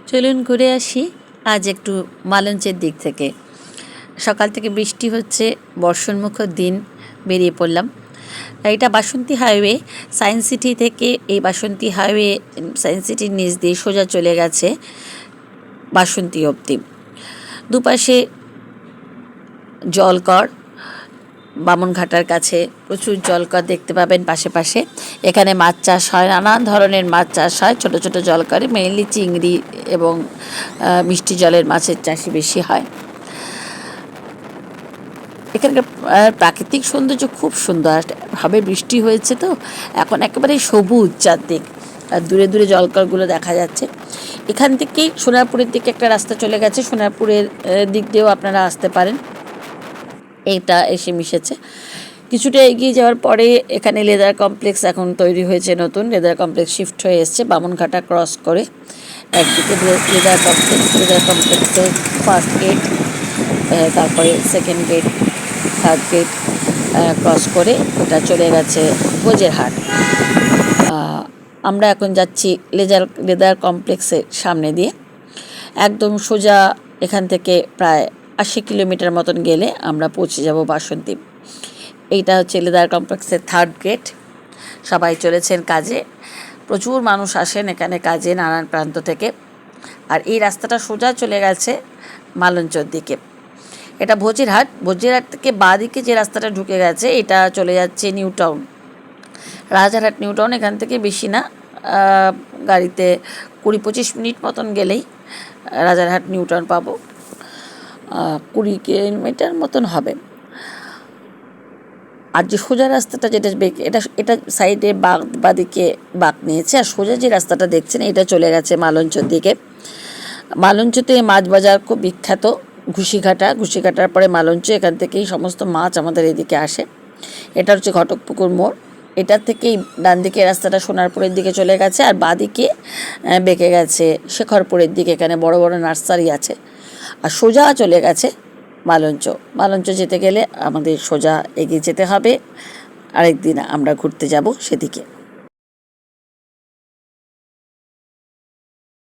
চলুন ঘুরে আসি আজ একটু মালঞ্চের দিক থেকে। সকাল থেকে বৃষ্টি হচ্ছে, বর্ষণমুখর দিন, বেরিয়ে পড়লাম। এটা বাসন্তী হাইওয়ে, সায়েন্স সিটি থেকে এই বাসন্তী হাইওয়ে সায়েন্স সিটির নিচ দিয়ে সোজা চলে গেছে বাসন্তী অবধি। দুপাশে জলকর, বামনঘাটার কাছে প্রচুর জলকর দেখতে পাবেন পাশে পাশে। এখানে মাছ চাষ হয়, নানান ধরনের মাছ চাষ হয়, ছোট ছোট জলকরে মেইনলি চিংড়ি এবং মিষ্টি জলের মাছের চাষই বেশি হয়। এখানকার প্রাকৃতিক সৌন্দর্য খুব সুন্দর হবে, বৃষ্টি হয়েছে তো এখন একেবারে সবুজ চারদিক, আর দূরে দূরে জলকরগুলো দেখা যাচ্ছে। এখান থেকেই সোনারপুরের দিকে একটা রাস্তা চলে গেছে, সোনারপুরের দিক দিয়েও আপনারা আসতে পারেন। এটা এসে মিশেছে। কিছুটা এগিয়ে যাওয়ার পরে এখানে লেদার কমপ্লেক্স এখন তৈরি হয়েছে, নতুন লেদার কমপ্লেক্স শিফট হয়ে এসছে বামনঘাটা ক্রস করে। একদিকে লেদার কমপ্লেক্সের ফার্স্ট গেট, তারপরে second gate, third gate cross করে ওটা চলে গেছে ভোজের হাট। আমরা এখন যাচ্ছি লেদার কমপ্লেক্সের সামনে দিয়ে। একদম সোজা এখান থেকে প্রায় 80 কিলোমিটার মতন গেলে আমরা পৌঁছে যাব বাসন্তী। এইটা হচ্ছে লেদার কমপ্লেক্সের থার্ড গেট। সবাই চলেছেন কাজে, প্রচুর মানুষ আসেন এখানে কাজে নানান প্রান্ত থেকে। আর এই রাস্তাটা সোজা চলে গেছে মালঞ্চর দিকে। এটা ভোজের হাট থেকে বাঁ দিকে যে রাস্তাটা ঢুকে গেছে এটা চলে যাচ্ছে new town, Rajarhat new town. এখান থেকে বেশি না, গাড়িতে 20-25 মিনিট মতন গেলেই রাজারহাট নিউ টাউন পাবো। 20 কিলোমিটার মতন হবে। আর যে সোজা রাস্তাটা যেটা এটা সাইডে বাদিকে বাঁক নিয়েছে, আর সোজা যে রাস্তাটা দেখছেন এটা চলে গেছে মালঞ্চর দিকে। মালঞ্চতে মাছ বাজার খুব বিখ্যাত, ঘুষিঘাটার পরে মালঞ্চ, এখান থেকেই সমস্ত মাছ আমাদের এদিকে আসে। এটা হচ্ছে ঘটকপুকুর মোড়। এটার থেকেই ডান দিকে রাস্তাটা সোনারপুরের দিকে চলে গেছে, আর বাদিকে বেঁকে গেছে শেখরপুরের দিকে, এখানে বড় বড় নার্সারি আছে। আর সোজা চলে গেছে মালঞ্চ যেতে গেলে আমাদের সোজা এগিয়ে যেতে হবে, আরেকদিন আমরা ঘুরতে যাব সেদিকে।